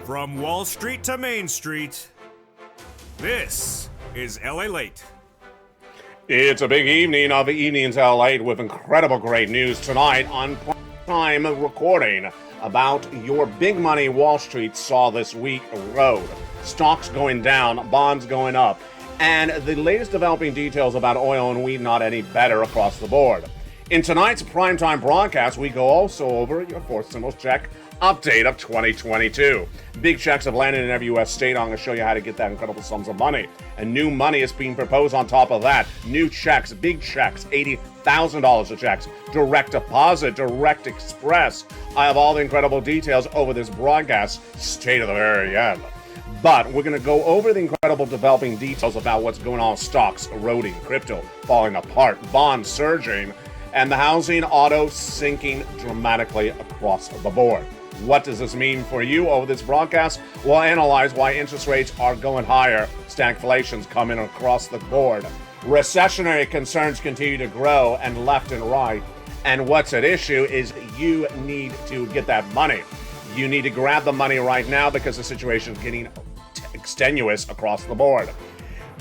From Wall Street to Main Street, this is LALATE. It's a big evening of Evenings LALATE with incredible great news tonight on prime recording about your big money Wall Street saw this week erode. Stocks going down, bonds going up, and the latest developing details about oil and wheat not any better across the board. In tonight's primetime broadcast, we go also over your fourth stimulus check update of 2022. Big checks have landed in every U.S. state. I'm going to show you how to get that incredible sums of money. And new money is being proposed on top of that. New checks, big checks, $80,000 of checks, direct deposit, direct express. I have all the incredible details over this broadcast. Stay to the very end. But we're going to go over the incredible developing details about what's going on with stocks eroding, crypto falling apart, bonds surging, and the housing auto sinking dramatically across the board. What does this mean for you over this broadcast? We'll analyze why interest rates are going higher, stagflation's coming across the board, recessionary concerns continue to grow and left and right, and what's at issue is you need to get that money. You need to grab the money right now because the situation is getting extenuous across the board.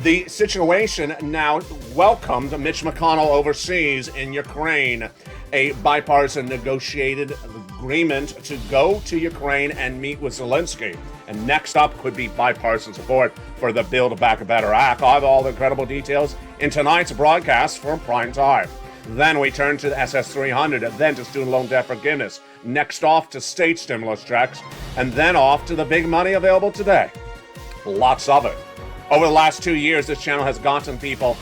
The situation now welcomed Mitch McConnell overseas in Ukraine, a bipartisan negotiated agreement to go to Ukraine and meet with Zelensky. And next up could be bipartisan support for the Build Back Better Act. I have all the incredible details in tonight's broadcast for prime time. Then we turn to the SS300, then to student loan debt forgiveness. Next off to state stimulus checks, and then off to the big money available today. Lots of it. Over the last 2 years, this channel has gotten people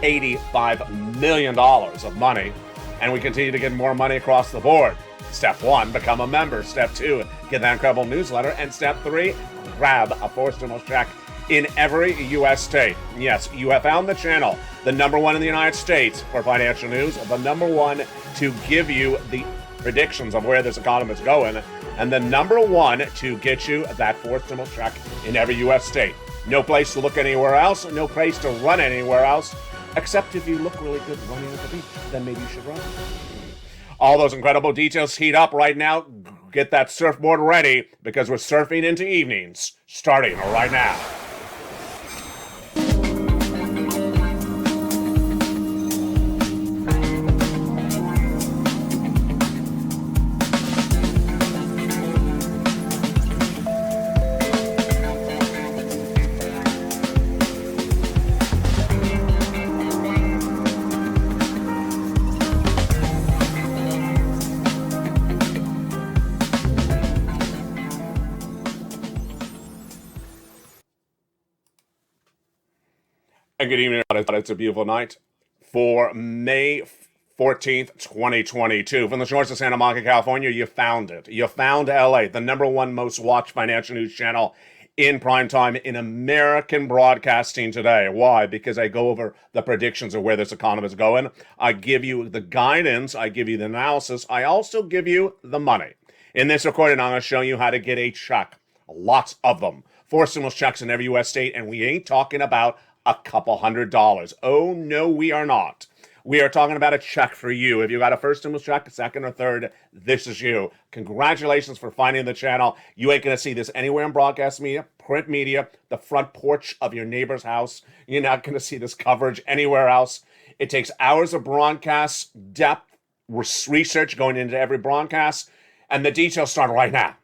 $85 million of money, and we continue to get more money across the board. Step 1, become a member. Step 2, get that incredible newsletter. And step 3, grab a fourth stimulus check in every U.S. state. Yes, you have found the channel, the number one in the United States for financial news, the number one to give you the predictions of where this economy is going, and the number one to get you that fourth stimulus check in every U.S. state. No place to look anywhere else, no place to run anywhere else, except if you look really good running at the beach, then maybe you should run. All those incredible details heat up right now. Get that surfboard ready because we're surfing into evenings, starting right now. And good evening. It's a beautiful night for May 14th, 2022. From the shores of Santa Monica, California, you found it. You found LA, the number one most watched financial news channel in prime time in American broadcasting today. Why? Because I go over the predictions of where this economy is going. I give you the guidance. I give you the analysis. I also give you the money. In this recording, I'm going to show you how to get a check. Lots of them. 4 stimulus checks in every U.S. state, and we ain't talking about a couple $100. Oh, no, we are not. We are talking about a check for you. If you got a first stimulus check, a second or third, this is you. Congratulations for finding the channel. You ain't going to see this anywhere in broadcast media, print media, the front porch of your neighbor's house. You're not going to see this coverage anywhere else. It takes hours of broadcast, depth, research going into every broadcast, and the details start right now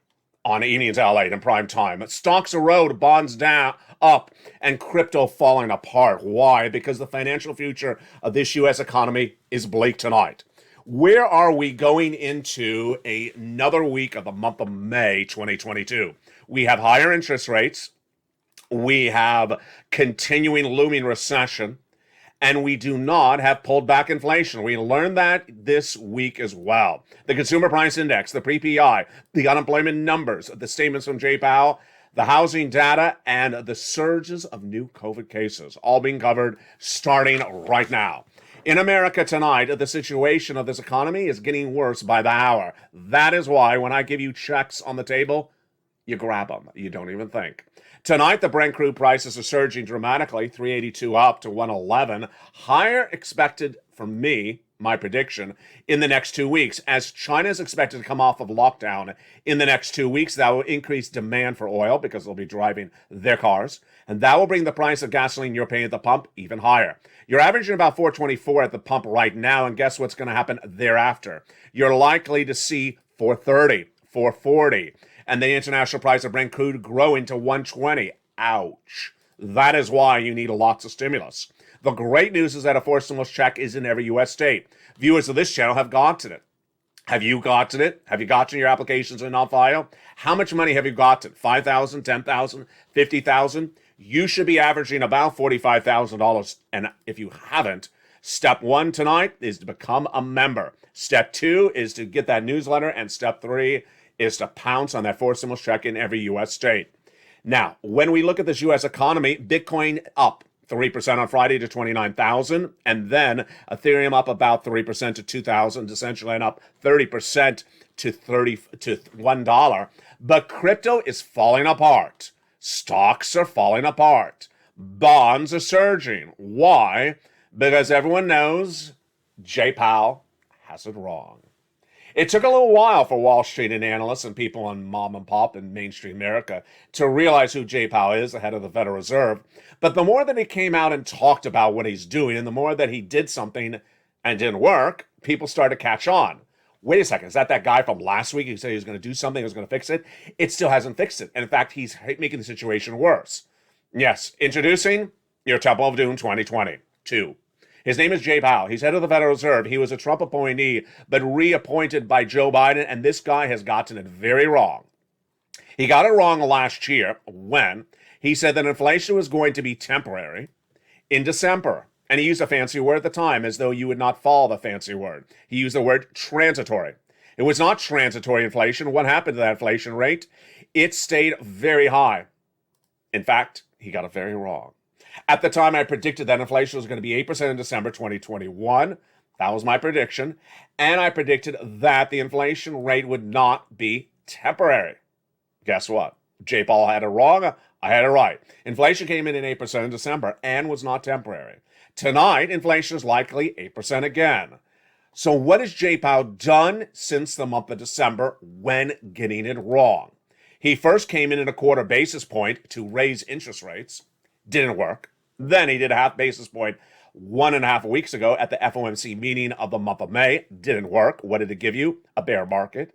on Evenings LALATE in prime time. Stocks erode, bonds down, up, and crypto falling apart. Why? Because the financial future of this U.S. economy is bleak tonight. Where are we going into another week of the month of May 2022? We have higher interest rates. We have continuing looming recession. And we do not have pulled back inflation. We learned that this week as well. The Consumer Price Index, the PPI, the unemployment numbers, the statements from Jay Powell, the housing data, and the surges of new COVID cases, all being covered starting right now. In America tonight, the situation of this economy is getting worse by the hour. That is why when I give you checks on the table, you grab them. You don't even think. Tonight, the Brent crude prices are surging dramatically, 382 up to 111. Higher expected from me, my prediction, in the next 2 weeks. As China is expected to come off of lockdown in the next 2 weeks, that will increase demand for oil because they'll be driving their cars. And that will bring the price of gasoline you're paying at the pump even higher. You're averaging about $4.24 at the pump right now, and guess what's going to happen thereafter? You're likely to see $4.30, $4.40, and the international price of Brent crude growing to $1.20. Ouch. That is why you need lots of stimulus. The great news is that a forced stimulus check is in every U.S. state. Viewers of this channel have gotten it. Have you gotten it? Have you gotten your applications in on file? How much money have you gotten? $5,000, $10,000, $50,000? You should be averaging about $45,000. And if you haven't, step 1 tonight is to become a member. Step 2 is to get that newsletter. And step 3 is to pounce on that forced stimulus check in every U.S. state. Now, when we look at this U.S. economy, Bitcoin up 3% on Friday to 29,000, and then Ethereum up about 3% to 2,000, essentially, and up 30% to $1. But crypto is falling apart. Stocks are falling apart. Bonds are surging. Why? Because everyone knows Jay Powell has it wrong. It took a little while for Wall Street and analysts and people on mom and pop in mainstream America to realize who Jay Powell is, the head of the Federal Reserve. But the more that he came out and talked about what he's doing, and the more that he did something and didn't work, people started to catch on. Wait a second, is that guy from last week who said he was going to do something, he was going to fix it? It still hasn't fixed it. And in fact, he's making the situation worse. Yes, introducing your Temple of Doom 2022. His name is Jay Powell. He's head of the Federal Reserve. He was a Trump appointee, but reappointed by Joe Biden, and this guy has gotten it very wrong. He got it wrong last year when he said that inflation was going to be temporary in December. And he used a fancy word at the time, as though you would not follow the fancy word. He used the word transitory. It was not transitory inflation. What happened to that inflation rate? It stayed very high. In fact, he got it very wrong. At the time, I predicted that inflation was going to be 8% in December 2021. That was my prediction. And I predicted that the inflation rate would not be temporary. Guess what? Jay Powell had it wrong. I had it right. Inflation came in at 8% in December and was not temporary. Tonight, inflation is likely 8% again. So what has Jay Powell done since the month of December when getting it wrong? He first came in at a quarter basis point to raise interest rates. Didn't work. Then he did a half basis point 1.5 weeks ago at the FOMC meeting of the month of May. Didn't work. What did it give you? A bear market.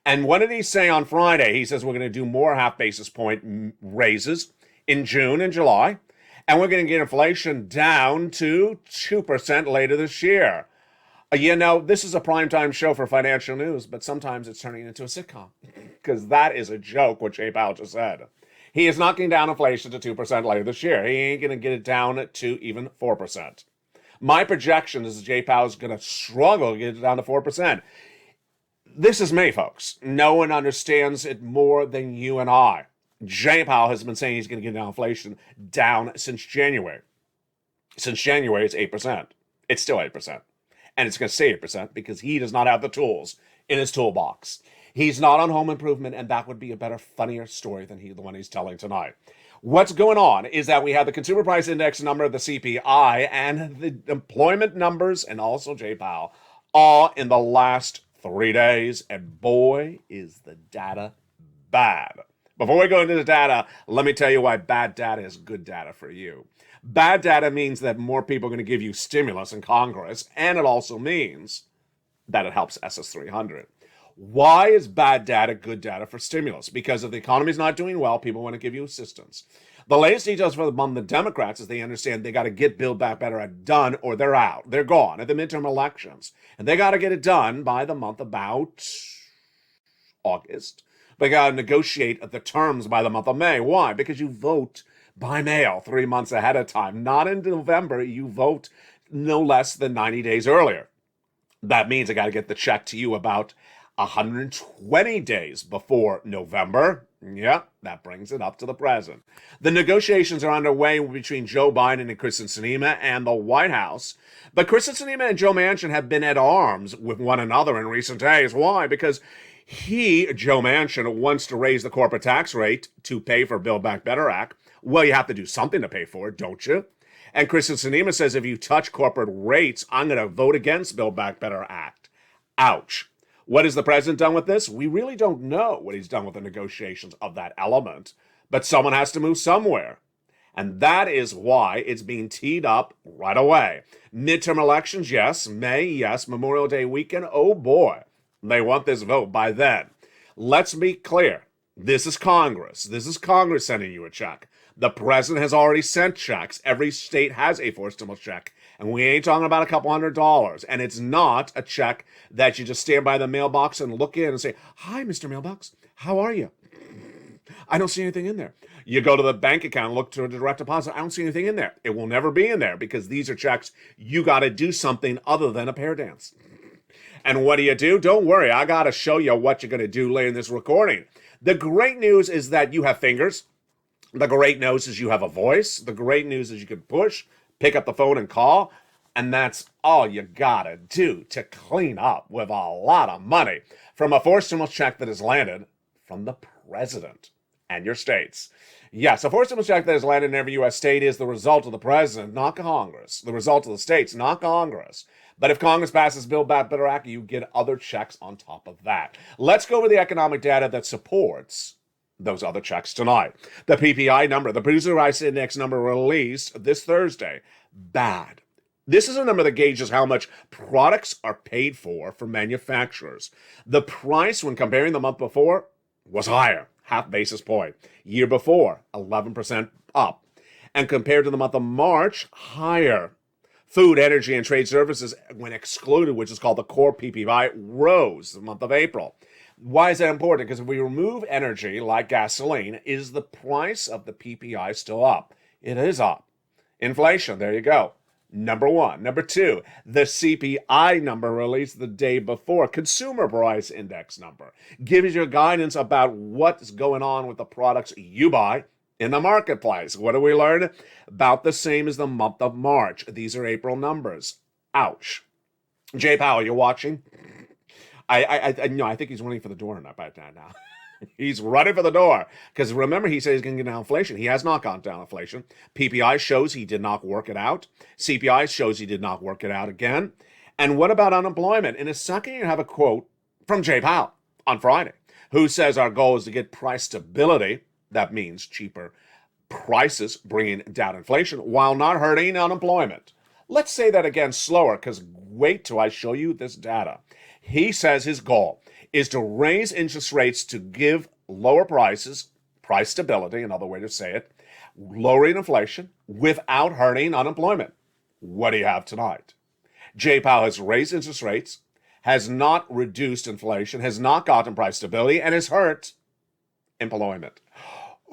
And what did he say on Friday? He says we're going to do more half basis point raises in June and July. And we're going to get inflation down to 2% later this year. You know, this is a primetime show for financial news, but sometimes it's turning into a sitcom. Because that is a joke, what Jay Powell just said. He is knocking down inflation to 2% later this year. He ain't going to get it down to even 4%. My projection is Jay Powell is going to struggle to get it down to 4%. This is me, folks. No one understands it more than you and I. Jay Powell has been saying he's going to get inflation down since January. Since January, it's 8%. It's still 8%. And it's going to stay 8% because he does not have the tools in his toolbox. He's not on home improvement, and that would be a better, funnier story than the one he's telling tonight. What's going on is that we have the consumer price index number, the CPI, and the employment numbers, and also Jay Powell, all in the last 3 days. And boy, is the data bad. Before we go into the data, let me tell you why bad data is good data for you. Bad data means that more people are going to give you stimulus in Congress, and it also means that it helps SS300. Why is bad data good data for stimulus? Because if the economy's not doing well, people want to give you assistance. The latest details from the Democrats is they understand they got to get Build Back Better done or they're out. They're gone at the midterm elections. And they got to get it done by the month about August. They got to negotiate the terms by the month of May. Why? Because you vote by mail 3 months ahead of time. Not in November. You vote no less than 90 days earlier. That means I got to get the check to you about 120 days before November. Yeah, that brings it up to the present. The negotiations are underway between Joe Biden and Kyrsten Sinema and the White House. But Kyrsten Sinema and Joe Manchin have been at arms with one another in recent days. Why? Because Joe Manchin, wants to raise the corporate tax rate to pay for Build Back Better Act. Well, you have to do something to pay for it, don't you? And Kristen Sinema says, if you touch corporate rates, I'm going to vote against Build Back Better Act. Ouch. What has the president done with this? We really don't know what he's done with the negotiations of that element, but someone has to move somewhere. And that is why it's being teed up right away. Midterm elections, yes. May, yes. Memorial Day weekend, oh boy. They want this vote by then. Let's be clear. This is Congress. This is Congress sending you a check. The president has already sent checks. Every state has a forced stimulus check. And we ain't talking about a couple $100. And it's not a check that you just stand by the mailbox and look in and say, "Hi, Mr. Mailbox. How are you? I don't see anything in there." You go to the bank account and look to a direct deposit. I don't see anything in there. It will never be in there because these are checks. You got to do something other than a pear dance. And what do? Don't worry. I got to show you what you're going to do later in this recording. The great news is that you have fingers. The great news is you have a voice. The great news is you can push, pick up the phone and call. And that's all you got to do to clean up with a lot of money from a forced stimulus check that has landed from the president and your states. Yes, a forced stimulus check that has landed in every U.S. state is the result of the president, not Congress. The result of the states, not Congress. But if Congress passes Build Back Better Act, you get other checks on top of that. Let's go over the economic data that supports those other checks tonight. The PPI number, the Producer Price Index number released this Thursday. Bad. This is a number that gauges how much products are paid for manufacturers. The price when comparing the month before was higher, half basis point. Year before, 11% up. And compared to the month of March, higher. Food, energy, and trade services, when excluded, which is called the core PPI, rose the month of April. Why is that important? Because if we remove energy, like gasoline, is the price of the PPI still up? It is up. Inflation, there you go. Number one. Number two, the CPI number released the day before, Consumer Price Index number, gives you guidance about what's going on with the products you buy in the marketplace. What do we learn? About the same as the month of March. These are April numbers. Ouch. Jay Powell, you're watching? I think he's running for the door now. He's running for the door. Because remember, he said he's going to get down inflation. He has not gone down inflation. PPI shows he did not work it out. CPI shows he did not work it out again. And what about unemployment? In a second, you have a quote from Jay Powell on Friday, who says our goal is to get price stability. That means cheaper prices, bringing down inflation while not hurting unemployment. Let's say that again slower, because wait till I show you this data. He says his goal is to raise interest rates to give lower prices, price stability, another way to say it, lowering inflation without hurting unemployment. What do you have tonight? Jay Powell has raised interest rates, has not reduced inflation, has not gotten price stability, and has hurt employment.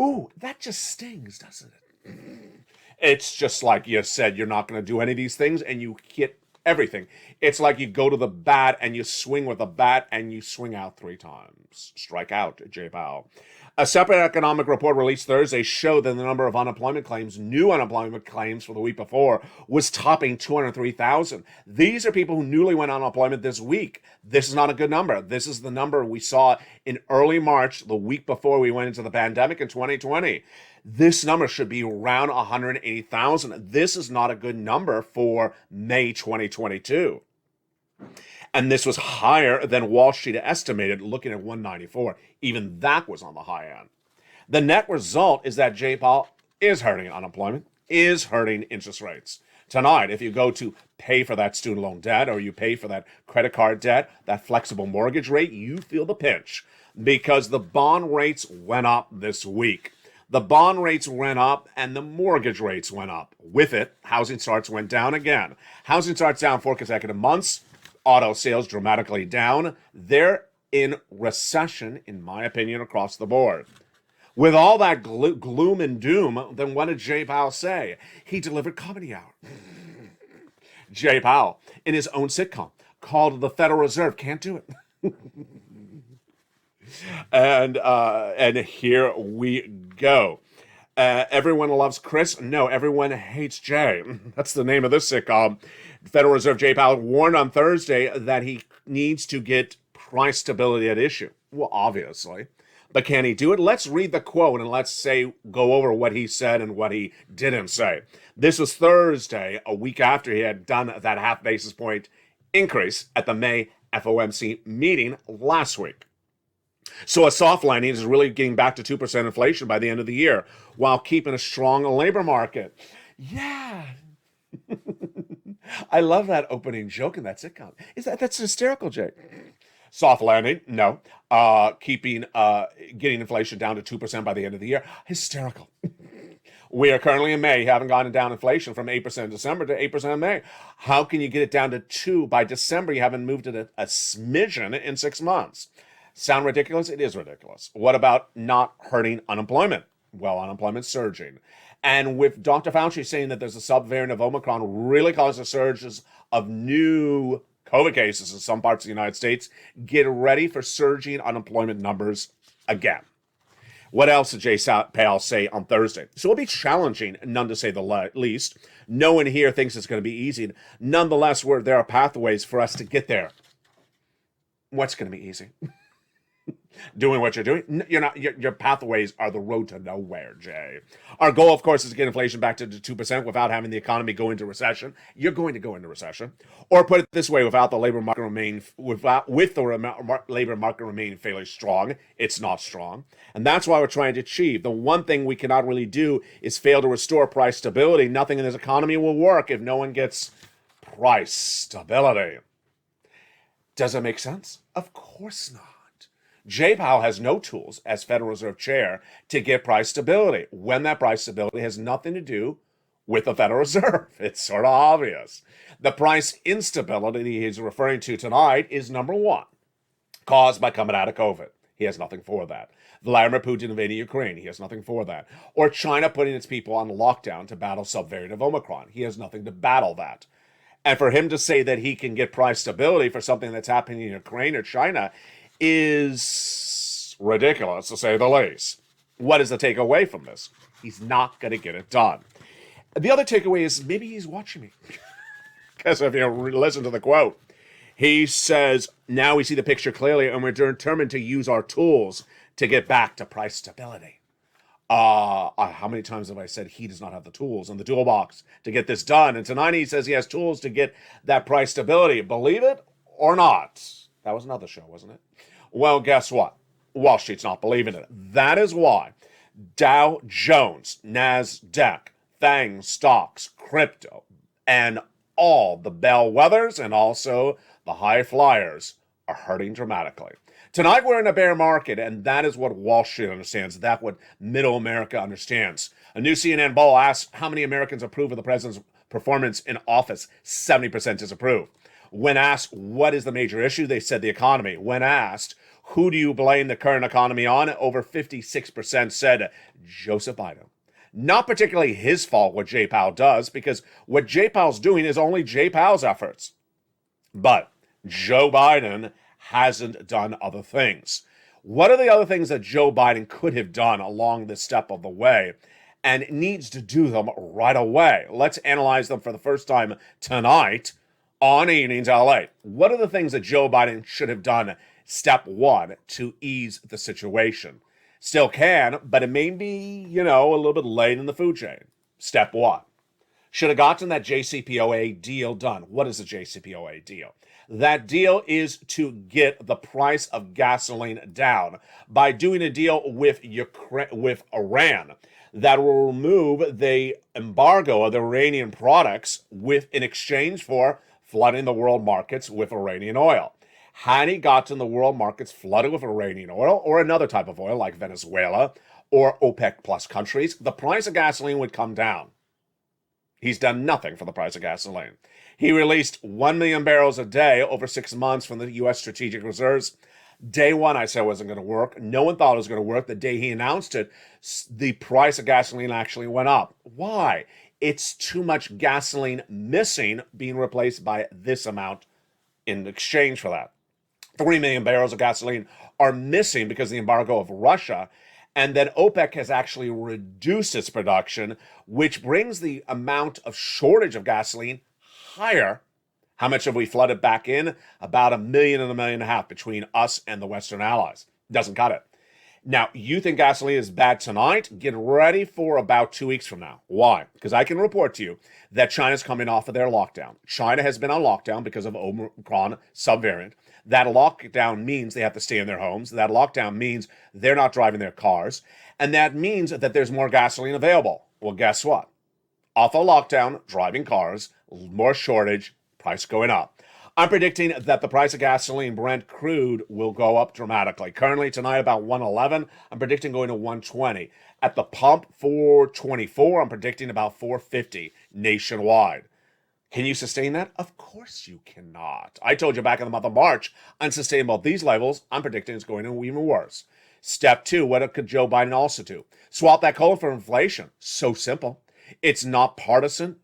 Ooh, that just stings, doesn't it? It's just like you said, you're not going to do any of these things, and you hit everything. It's like you go to the bat and you swing with the bat and you swing out 3 times. Strike out, Jay Powell. A separate economic report released Thursday showed that the number of unemployment claims, new unemployment claims for the week before, was topping 203,000. These are people who newly went on unemployment this week. This is not a good number. This is the number we saw in early March, the week before we went into the pandemic in 2020. This number should be around 180,000. This is not a good number for May 2022. And this was higher than Wall Street estimated, looking at 194. Even that was on the high end. The net result is that Jay Powell is hurting unemployment, is hurting interest rates. Tonight, if you go to pay for that student loan debt or you pay for that credit card debt, that flexible mortgage rate, you feel the pinch because the bond rates went up this week. The bond rates went up and the mortgage rates went up. With it, housing starts went down again. Housing starts down 4 consecutive months. Auto sales dramatically down. They're in recession, in my opinion, across the board. With all that gloom and doom, then what did Jay Powell say? He delivered Comedy Hour. Jay Powell, in his own sitcom, called the Federal Reserve, can't do it. And here we go. Everyone loves Chris. No, everyone hates Jay. That's the name of this sitcom. Federal Reserve Jay Powell warned on Thursday that he needs to get price stability at issue. Well, obviously. But can he do it? Let's read the quote and go over what he said and what he didn't say. This was Thursday, a week after he had done that half basis point increase at the May FOMC meeting last week. So a soft landing is really getting back to 2% inflation by the end of the year while keeping a strong labor market. Yeah. I love that opening joke in that sitcom. That's hysterical, Jay? Soft landing, no. Getting inflation down to 2% by the end of the year, hysterical. We are currently in May, haven't gotten down inflation from 8% in December to 8% in May. How can you get it down to 2 by December? You haven't moved it a smidgen in 6 months. Sound ridiculous? It is ridiculous. What about not hurting unemployment? Well, unemployment's surging. And with Dr. Fauci saying that there's a subvariant of Omicron really causing surges of new COVID cases in some parts of the United States, get ready for surging unemployment numbers again. What else did Jay Powell say on Thursday? So it'll be challenging, none to say the least. No one here thinks it's going to be easy. Nonetheless, there are pathways for us to get there. What's going to be easy? Doing what you're doing. You're not. Your pathways are the road to nowhere, Jay. Our goal, of course, is to get inflation back to 2% without having the economy go into recession. You're going to go into recession, or put it this way: with the labor market remaining fairly strong, it's not strong, and that's why we're trying to achieve. The one thing we cannot really do is fail to restore price stability. Nothing in this economy will work if no one gets price stability. Does it make sense? Of course not. Jay Powell has no tools as Federal Reserve Chair to get price stability when that price stability has nothing to do with the Federal Reserve. It's sort of obvious. The price instability he's referring to tonight is number one, caused by coming out of COVID. He has nothing for that. Vladimir Putin invading Ukraine. He has nothing for that. Or China putting its people on lockdown to battle subvariant of Omicron. He has nothing to battle that. And for him to say that he can get price stability for something that's happening in Ukraine or China is ridiculous, to say the least. What is the takeaway from this? He's not going to get it done. The other takeaway is maybe he's watching me. Because if you listen to the quote, he says, now we see the picture clearly and we're determined to use our tools to get back to price stability. How many times have I said he does not have the tools in the toolbox to get this done? And tonight he says he has tools to get that price stability. Believe it or not. That was another show, wasn't it? Well, guess what? Wall Street's not believing it. That is why Dow Jones, NASDAQ, FANG stocks, crypto, and all the bellwethers and also the high flyers are hurting dramatically. Tonight we're in a bear market, and that is what Wall Street understands. That's what middle America understands. A new CNN poll asks how many Americans approve of the president's performance in office. 70% disapprove. When asked what is the major issue, they said the economy. When asked who do you blame the current economy on, over 56% said Joseph Biden. Not particularly his fault what Jay Powell does, because what Jay Powell's doing is only Jay Powell's efforts. But Joe Biden hasn't done other things. What are the other things that Joe Biden could have done along this step of the way and needs to do them right away? Let's analyze them for the first time tonight on Evenings LA. What are the things that Joe Biden should have done, step one, to ease the situation? Still can, but it may be, a little bit late in the food chain. Step one. Should have gotten that JCPOA deal done. What is the JCPOA deal? That deal is to get the price of gasoline down by doing a deal with Iran that will remove the embargo of the Iranian products in exchange for flooding the world markets with Iranian oil. Had he gotten the world markets flooded with Iranian oil or another type of oil like Venezuela or OPEC plus countries, the price of gasoline would come down. He's done nothing for the price of gasoline. He released 1 million barrels a day over 6 months from the U.S. strategic reserves. Day one, I said it wasn't going to work. No one thought it was going to work. The day he announced it, the price of gasoline actually went up. Why? It's too much gasoline missing, being replaced by this amount in exchange for that. 3 million barrels of gasoline are missing because of the embargo of Russia. And then OPEC has actually reduced its production, which brings the amount of shortage of gasoline higher. How much have we flooded back in? About 1 million and 1.5 million between us and the Western allies. Doesn't cut it. Now, you think gasoline is bad tonight? Get ready for about 2 weeks from now. Why? Because I can report to you that China's coming off of their lockdown. China has been on lockdown because of Omicron subvariant. That lockdown means they have to stay in their homes. That lockdown means they're not driving their cars. And that means that there's more gasoline available. Well, guess what? Off of lockdown, driving cars, more shortage, price going up. I'm predicting that the price of gasoline, Brent crude, will go up dramatically. Currently tonight about 111. I'm predicting going to 120. At the pump, 424. I'm predicting about 450 nationwide. Can you sustain that? Of course you cannot. I told you back in the month of March, unsustainable at these levels. I'm predicting it's going to be even worse. Step 2, what could Joe Biden also do? Swap that cola for inflation. So simple. It's not partisan.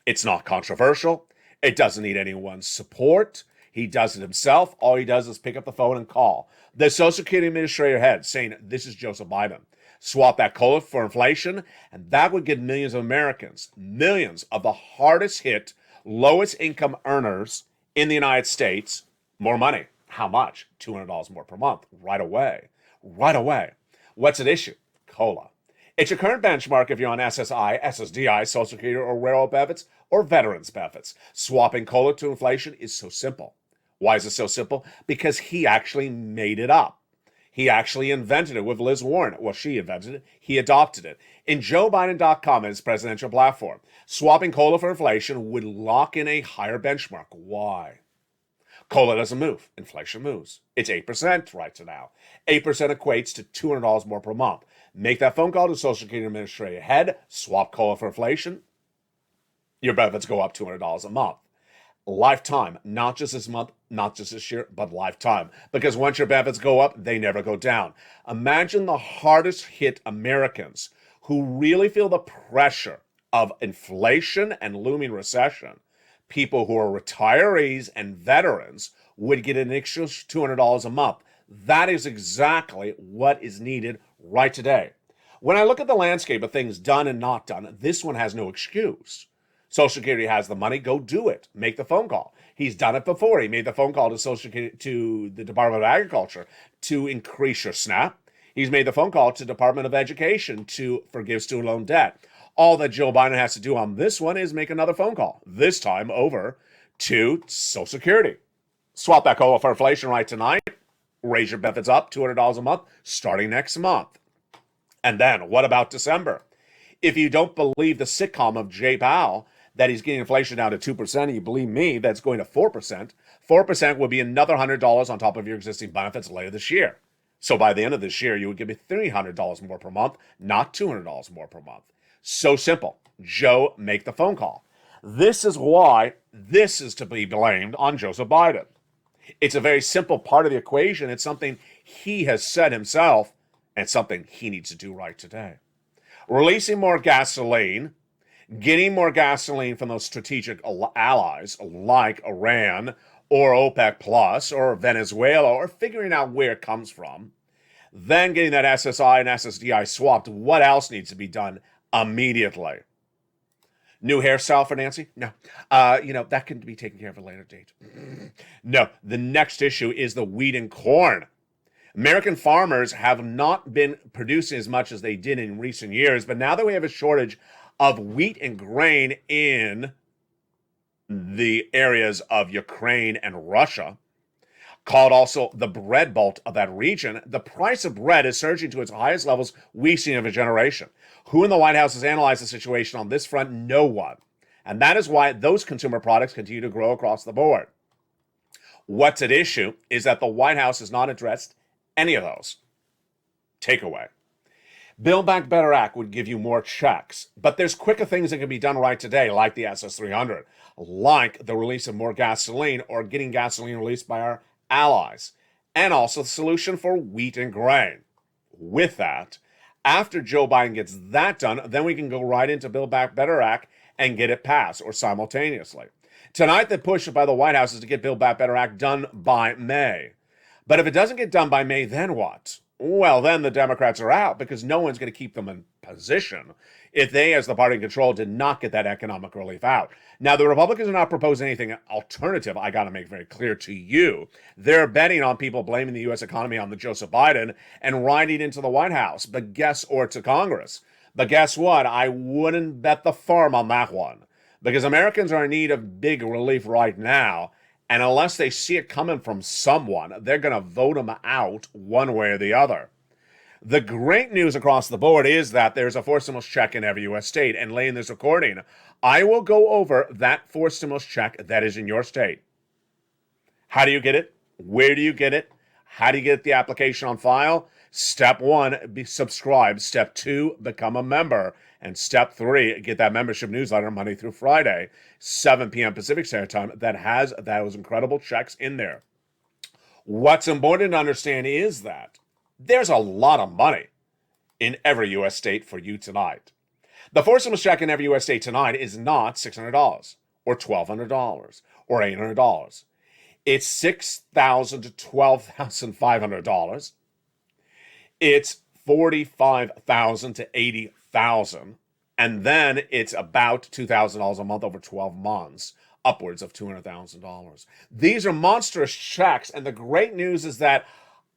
It's not controversial. It doesn't need anyone's support. He does it himself. All he does is pick up the phone and call the Social Security Administrator head saying, this is Joseph Biden. Swap that cola for inflation, and that would give millions of Americans, millions of the hardest hit, lowest income earners in the United States, more money. How much? $200 more per month. Right away. Right away. What's at issue? Cola. It's your current benchmark if you're on SSI, SSDI, Social Security, or railroad benefits, or veterans benefits. Swapping cola to inflation is so simple. Why is it so simple? Because he actually made it up. He actually invented it with Liz Warren. Well, she invented it. He adopted it. In JoeBiden.com, his presidential platform, swapping cola for inflation would lock in a higher benchmark. Why? Cola doesn't move. Inflation moves. It's 8% right now. 8% equates to $200 more per month. Make that phone call to Social Security Administrator head, swap cola for inflation. Your benefits go up $200 a month. Lifetime, not just this month, not just this year, but lifetime. Because once your benefits go up, they never go down. Imagine the hardest hit Americans who really feel the pressure of inflation and looming recession. People who are retirees and veterans would get an extra $200 a month. That is exactly what is needed right today. When I look at the landscape of things done and not done, this one has no excuse. Social Security has the money, go do it. Make the phone call. He's done it before. He made the phone call to Social Security, to the Department of Agriculture to increase your SNAP. He's made the phone call to Department of Education to forgive student loan debt. All that Joe Biden has to do on this one is make another phone call, this time over to Social Security. Swap that cola for inflation right tonight. Raise your benefits up $200 a month starting next month. And then what about December? If you don't believe the sitcom of Jay Powell that he's getting inflation down to 2%, and you believe me, that's going to 4%, 4% would be another $100 on top of your existing benefits later this year. So by the end of this year, you would give me $300 more per month, not $200 more per month. So simple. Joe, make the phone call. This is why this is to be blamed on Joseph Biden. It's a very simple part of the equation. It's something he has said himself and something he needs to do right today. Releasing more gasoline, getting more gasoline from those strategic allies like Iran or OPEC Plus or Venezuela, or figuring out where it comes from, then getting that SSI and SSDI swapped. What else needs to be done immediately? New hairstyle for Nancy? No. That can be taken care of at a later date. No, the next issue is the wheat and corn. American farmers have not been producing as much as they did in recent years, but now that we have a shortage of wheat and grain in the areas of Ukraine and Russia, called also the bread belt of that region, the price of bread is surging to its highest levels we've seen in a generation. Who in the White House has analyzed the situation on this front? No one. And that is why those consumer products continue to grow across the board. What's at issue is that the White House has not addressed any of those. Takeaway. Build Back Better Act would give you more checks, but there's quicker things that can be done right today, like the SS300, like the release of more gasoline or getting gasoline released by our allies, and also the solution for wheat and grain. With that, after Joe Biden gets that done, then we can go right into Build Back Better Act and get it passed, or simultaneously. Tonight, the push by the White House is to get Build Back Better Act done by May. But if it doesn't get done by May, then what? well, then the Democrats are out because no one's going to keep them in position if they, as the party in control, did not get that economic relief out. Now, the Republicans are not proposing anything alternative. I got to make very clear to you. They're betting on people blaming the U.S. economy on the Joseph Biden and riding into the White House, or to Congress. But guess what? I wouldn't bet the farm on that one because Americans are in need of big relief right now. And unless they see it coming from someone, they're going to vote them out one way or the other. The great news across the board is that there's a forced stimulus check in every U.S. state. And laying this recording, I will go over that forced stimulus check that is in your state. How do you get it? Where do you get it? How do you get the application on file? Step 1, subscribe. Step 2, become a member. And step 3, get that membership newsletter Monday through Friday, 7 p.m. Pacific Standard Time, that has those incredible checks in there. What's important to understand is that there's a lot of money in every U.S. state for you tonight. The forced stimulus check in every U.S. state tonight is not $600 or $1,200 or $800. It's $6,000 to $12,500. It's $45,000 to $80,000, and then it's about $2,000 a month over 12 months, upwards of $200,000. These are monstrous checks, and the great news is that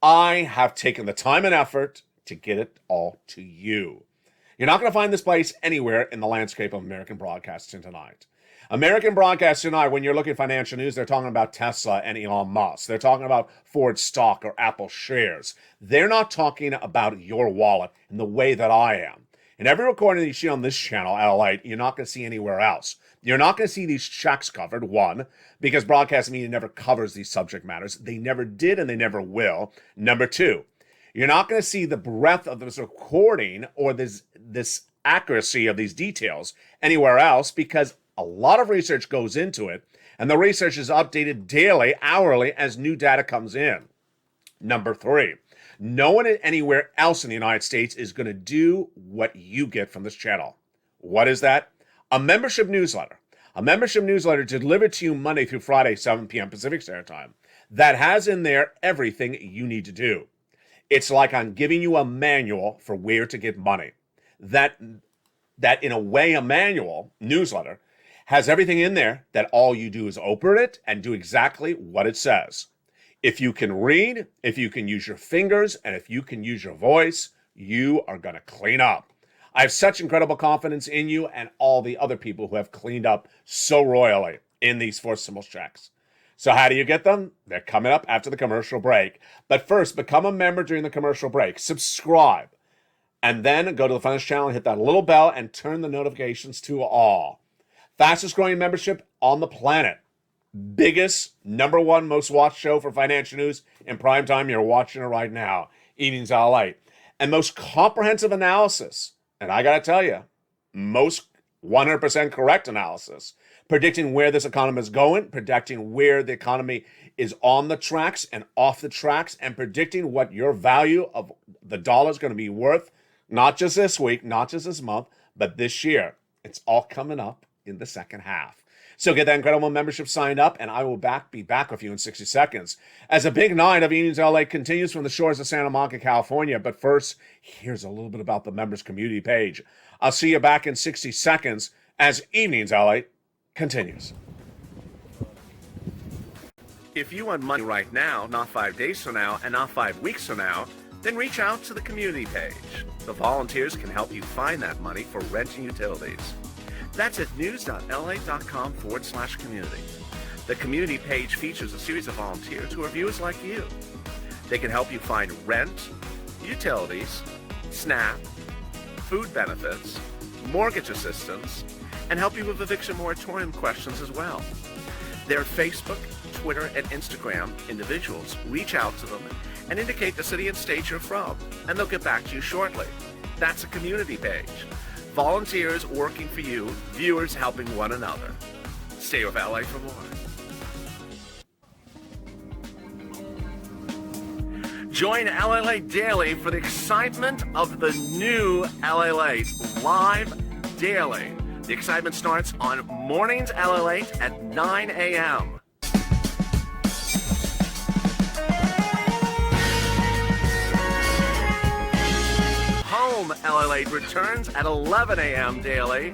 I have taken the time and effort to get it all to you. You're not going to find this place anywhere in the landscape of American broadcasting tonight. American broadcasting tonight, when you're looking at financial news, they're talking about Tesla and Elon Musk. They're talking about Ford stock or Apple shares. They're not talking about your wallet in the way that I am. In every recording that you see on this channel, LALATE, you're not going to see anywhere else. You're not going to see these checks covered, one, because broadcast media never covers these subject matters. They never did and they never will. Number 2, you're not going to see the breadth of this recording or this accuracy of these details anywhere else because a lot of research goes into it, and the research is updated daily, hourly, as new data comes in. Number 3, no one anywhere else in the United States is going to do what you get from this channel. What is that? A membership newsletter. A membership newsletter delivered to you Monday through Friday, 7 p.m. Pacific Standard Time, that has in there everything you need to do. It's like I'm giving you a manual for where to get money. That in a way, a manual newsletter has everything in there that all you do is open it and do exactly what it says. If you can read, if you can use your fingers, and if you can use your voice, you are going to clean up. I have such incredible confidence in you and all the other people who have cleaned up so royally in these forced stimulus checks. So how do you get them? They're coming up after the commercial break. But first, become a member during the commercial break. Subscribe. And then go to the Finance Channel and hit that little bell and turn the notifications to all. Fastest growing membership on the planet. Biggest, number 1 most watched show for financial news in prime time. You're watching it right now. Evenings LALATE. And most comprehensive analysis. And I got to tell you, most 100% correct analysis. Predicting where this economy is going, predicting where the economy is on the tracks and off the tracks, and predicting what your value of the dollar is going to be worth, not just this week, not just this month, but this year. It's all coming up in the second half. So get that incredible membership signed up, and I will be back with you in 60 seconds. As a big night of Evenings LALATE continues from the shores of Santa Monica, California. But first, here's a little bit about the members community page. I'll see you back in 60 seconds as Evenings LALATE continues. If you want money right now, not 5 days from now, and not 5 weeks from now, then reach out to the community page. The volunteers can help you find that money for rent and utilities. That's at news.la.com/community. The community page features a series of volunteers who are viewers like you. They can help you find rent, utilities, SNAP, food benefits, mortgage assistance, and help you with eviction moratorium questions as well. Their Facebook, Twitter, and Instagram individuals reach out to them and indicate the city and state you're from, and they'll get back to you shortly. That's a community page. Volunteers working for you, viewers helping one another. Stay with LA for more. Join LALATE Daily for the excitement of the new LALATE live daily. The excitement starts on mornings LALATE at 9 a.m. Boom! LALATE returns at 11 a.m. daily.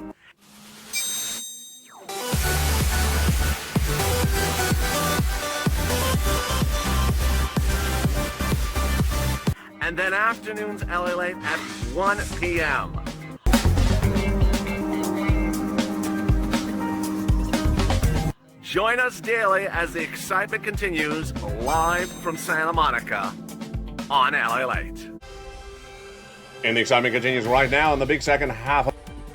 And then afternoons LALATE at 1 p.m. Join us daily as the excitement continues live from Santa Monica on LALATE. And the excitement continues right now in the big second half of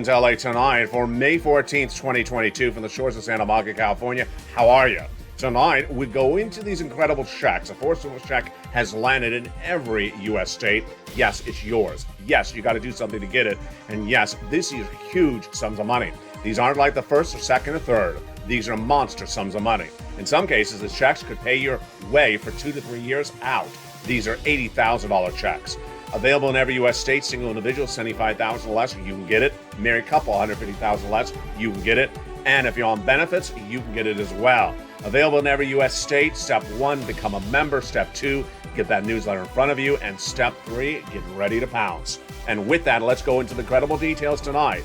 LA tonight for May 14th, 2022 from the shores of Santa Monica, California. How are you? Tonight, we go into these incredible checks. A four-stimulus check has landed in every U.S. state. Yes, it's yours. Yes, you got to do something to get it. And yes, this is huge sums of money. These aren't like the first or second or third. These are monster sums of money. In some cases, the checks could pay your way for 2 to 3 years out. These are $80,000 checks. Available in every U.S. state. Single individual, $75,000 or less, you can get it. Married couple, $150,000 less, you can get it. And if you're on benefits, you can get it as well. Available in every U.S. state. Step 1, become a member. Step 2, get that newsletter in front of you. And step 3, get ready to pounce. And with that, let's go into the incredible details tonight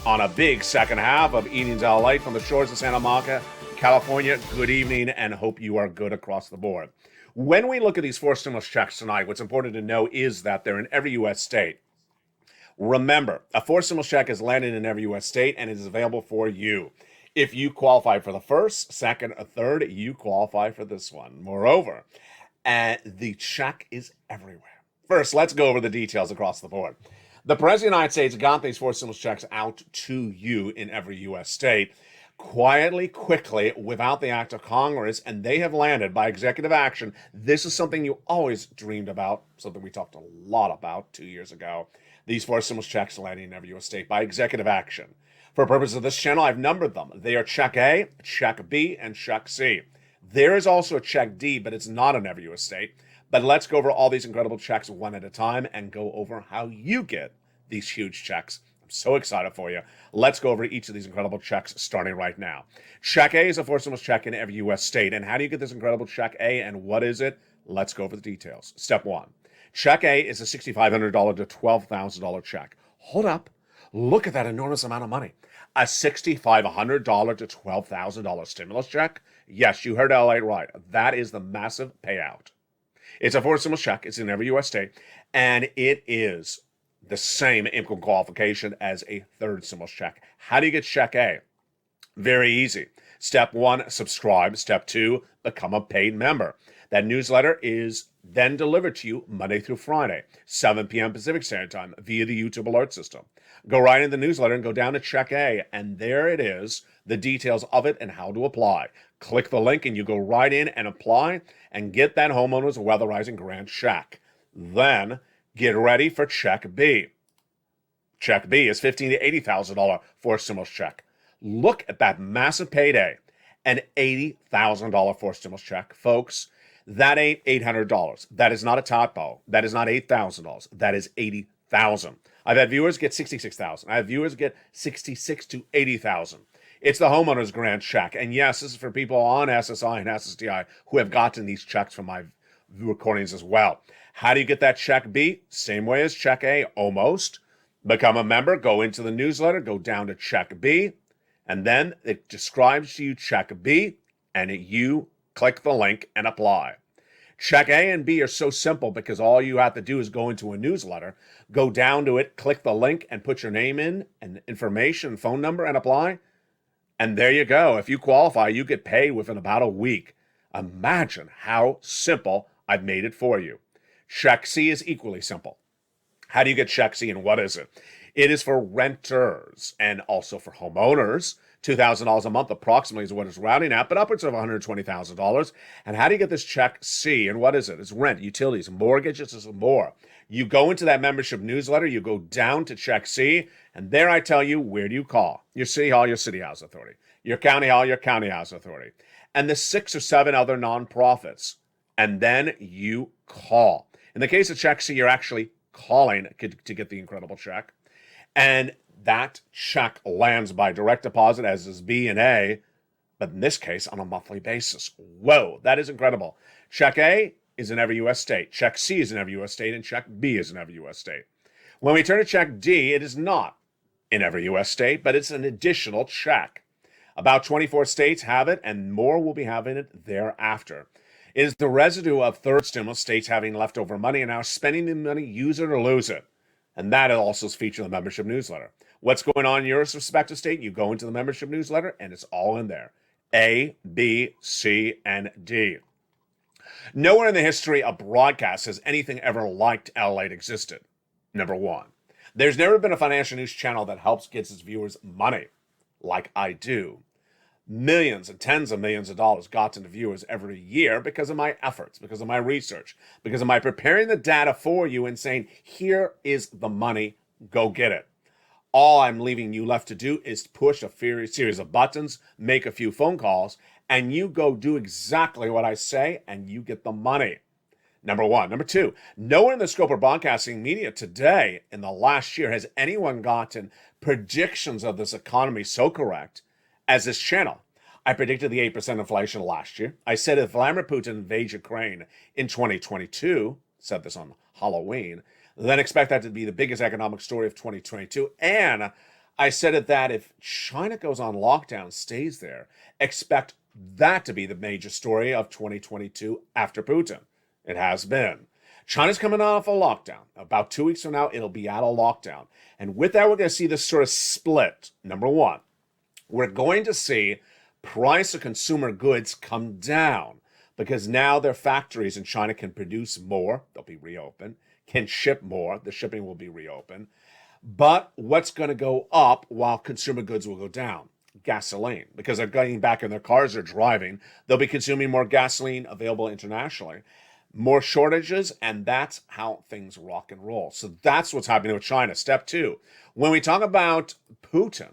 on a big second half of Evenings LALATE from the shores of Santa Monica, California. Good evening, and hope you are good across the board. When we look at these four stimulus checks tonight, what's important to know is that they're in every U.S. state. Remember, a four stimulus check is landed in every U.S. state, and it is available for you. If you qualify for the first, second, or third, you qualify for this one. Moreover, the check is everywhere. First, let's go over the details across the board. The President of the United States got these four stimulus checks out to you in every U.S. state quietly, quickly, without the act of Congress, and they have landed by executive action. This is something you always dreamed about, something we talked a lot about 2 years ago. These four stimulus checks landing in every U.S. state by executive action. For purposes of this channel, I've numbered them. They are Check A, Check B, and Check C. There is also a Check D, but it's not in every U.S. state. But let's go over all these incredible checks one at a time and go over how you get these huge checks. I'm so excited for you. Let's go over each of these incredible checks starting right now. Check A is a four stimulus check in every U.S. state. And how do you get this incredible Check A, and what is it? Let's go over the details. Step 1. Check A is a $6,500 to $12,000 check. Hold up. Look at that enormous amount of money. A $6,500 to $12,000 stimulus check? Yes, you heard LA right. That is the massive payout. It's a four stimulus check. It's in every U.S. state. And it is the same income qualification as a third stimulus check. How do you get Check A? Very easy. Step 1, subscribe. Step 2, become a paid member. That newsletter is then delivered to you Monday through Friday, 7 p.m. Pacific Standard Time via the YouTube alert system. Go right in the newsletter and go down to Check A, and there it is, the details of it and how to apply. Click the link and you go right in and apply and get that homeowner's weatherizing grant check. Then get ready for Check B. Check B is $15,000 to $80,000 for a stimulus check. Look at that massive payday. An $80,000 for a stimulus check. Folks, that ain't $800. That is not a tot bow. That is not $8,000. That is $80,000. I've had viewers get $66,000. I have viewers get $66,000 to $80,000. It's the homeowner's grant check. And yes, this is for people on SSI and SSDI who have gotten these checks from my recordings as well. How do you get that Check B? Same way as Check A, almost. Become a member, go into the newsletter, go down to Check B, and then it describes to you Check B, and you click the link and apply. Check A and B are so simple because all you have to do is go into a newsletter, go down to it, click the link, and put your name in and information, phone number, and apply. And there you go. If you qualify, you get paid within about a week. Imagine how simple I've made it for you. Check C is equally simple. How do you get Check C, and what is it? It is for renters and also for homeowners. $2,000 a month approximately is what it's rounding at, but upwards of $120,000. And how do you get this Check C, and what is it? It's rent, utilities, mortgages, and more. You go into that membership newsletter, you go down to Check C, and there I tell you, where do you call? Your city hall, your city house authority. Your county hall, your county house authority. And the 6 or 7 other nonprofits. And then you call. In the case of Check C, you're actually calling to get the incredible check. And that check lands by direct deposit, as is B and A, but in this case, on a monthly basis. Whoa, that is incredible. Check A is in every U.S. state. Check C is in every U.S. state, and Check B is in every U.S. state. When we turn to check D, it is not in every U.S. state, but it's an additional check. About 24 states have it, and more will be having it thereafter. It is the residue of third stimulus, states having leftover money and now spending the money, use it or lose it. And that also is featured in the membership newsletter. What's going on in your respective state? You go into the membership newsletter, and it's all in there. A, B, C, and D. Nowhere in the history of broadcast has anything ever like LALATE existed. Number one, there's never been a financial news channel that helps get its viewers money like I do. Millions and tens of millions of dollars got into viewers every year because of my efforts, because of my research, because of my preparing the data for you and saying, here is the money, go get it. All I'm leaving you left to do is push a series of buttons, make a few phone calls, and you go do exactly what I say, and you get the money. Number one. Number two, nowhere in the scope of broadcasting media today in the last year has anyone gotten predictions of this economy so correct as this channel. I predicted the 8% inflation last year. I said if Vladimir Putin invades Ukraine in 2022, said this on Halloween, then expect that to be the biggest economic story of 2022. And I said it that if China goes on lockdown, stays there, expect that to be the major story of 2022 after Putin. It has been. China's coming off a lockdown. About 2 weeks from now, it'll be out of lockdown. And with that, we're going to see this sort of split. Number one, we're going to see price of consumer goods come down because now their factories in China can produce more. They'll be reopened. Can ship more. The shipping will be reopened. But what's going to go up while consumer goods will go down? Gasoline. Because they're getting back in their cars, they're driving. They'll be consuming more gasoline available internationally. More shortages, and that's how things rock and roll. So that's what's happening with China. Step two, when we talk about Putin,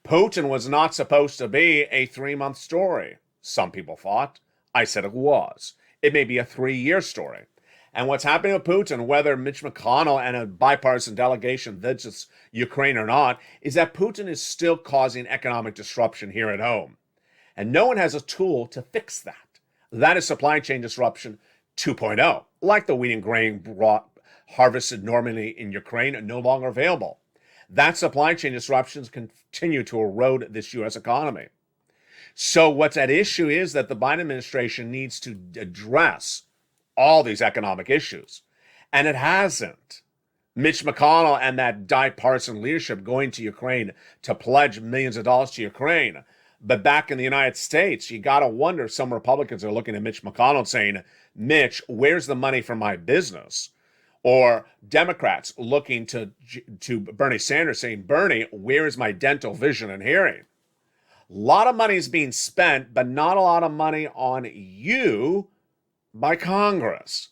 Putin was not supposed to be a 3-month story. Some people thought. I said it was. It may be a 3-year story. And what's happening with Putin, whether Mitch McConnell and a bipartisan delegation visits Ukraine or not, is that Putin is still causing economic disruption here at home. And no one has a tool to fix that. That is supply chain disruption 2.0, like the wheat and grain harvested normally in Ukraine are no longer available. That supply chain disruptions continue to erode this U.S. economy. So what's at issue is that the Biden administration needs to address all these economic issues, and it hasn't. Mitch McConnell and that bipartisan leadership going to Ukraine to pledge millions of dollars to Ukraine. But back in the United States, you got to wonder, some Republicans are looking at Mitch McConnell saying, Mitch, where's the money for my business? Or Democrats looking to Bernie Sanders saying, Bernie, where is my dental, vision, and hearing? A lot of money is being spent, but not a lot of money on you by Congress.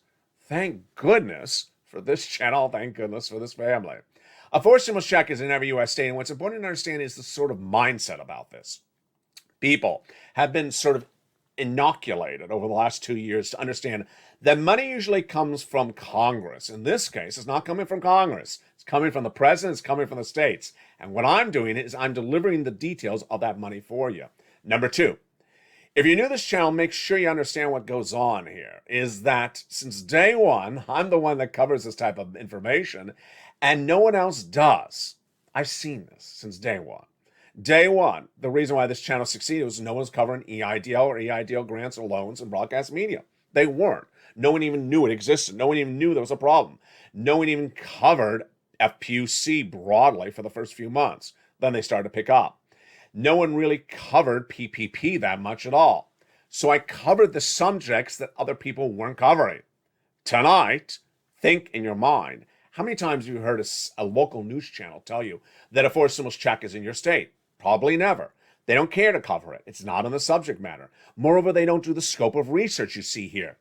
Thank goodness for this channel. Thank goodness for this family. A forced stimulus check is in every U.S. state, and what's important to understand is the sort of mindset about this. People have been sort of inoculated over the last 2 years to understand that money usually comes from Congress. In this case, it's not coming from Congress. It's coming from the president. It's coming from the states. And what I'm doing is I'm delivering the details of that money for you. Number two, if you're new to this channel, make sure you understand what goes on here. Is that since day one, I'm the one that covers this type of information, and no one else does. I've seen this since day one. Day one, the reason why this channel succeeded was no one's covering EIDL or EIDL grants or loans in broadcast media. They weren't. No one even knew it existed. No one even knew there was a problem. No one even covered FPUC broadly for the first few months. Then they started to pick up. No one really covered PPP that much at all. So I covered the subjects that other people weren't covering. Tonight, think in your mind, how many times have you heard a local news channel tell you that a forced stimulus check is in your state? Probably never. They don't care to cover it. It's not on the subject matter. Moreover, they don't do the scope of research you see here.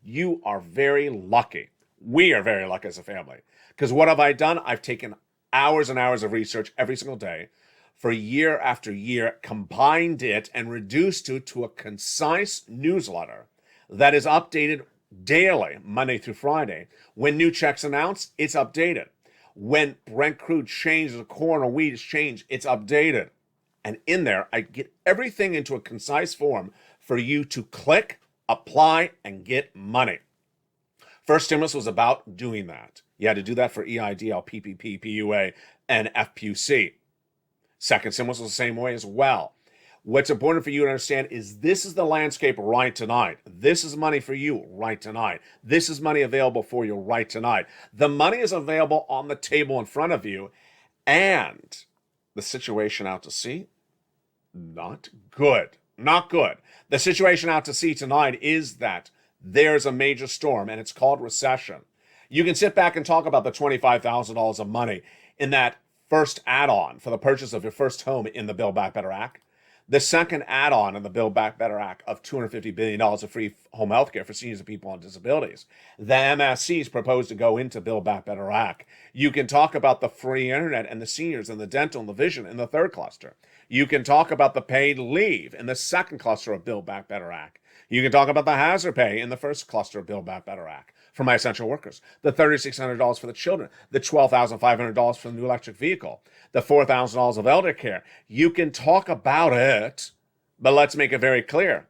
You are very lucky. We are very lucky as a family. Because what have I done? I've taken hours and hours of research every single day for year after year, combined it and reduced it to a concise newsletter that is updated daily, Monday through Friday. When new checks announced, it's updated. When Brent crude changes, or corn or wheat is changed, it's updated. And in there, I get everything into a concise form for you to click, apply, and get money. First stimulus was about doing that. You had to do that for EIDL, PPP, PUA, and FPUC. Second stimulus was the same way as well. What's important for you to understand is this is the landscape right tonight. This is money for you right tonight. This is money available for you right tonight. The money is available on the table in front of you, and the situation out to sea, not good. Not good. The situation out to sea tonight is that there's a major storm, and it's called recession. You can sit back and talk about the $25,000 of money in that first add-on for the purchase of your first home in the Build Back Better Act. The second add-on in the Build Back Better Act of $250 billion of free home health care for seniors and people on disabilities. The MSCs proposed to go into Build Back Better Act. You can talk about the free internet and the seniors and the dental and the vision in the third cluster. You can talk about the paid leave in the second cluster of Build Back Better Act. You can talk about the hazard pay in the first cluster of Build Back Better Act for my essential workers, the $3,600 for the children, the $12,500 for the new electric vehicle, the $4,000 of elder care. You can talk about it, but let's make it very clear.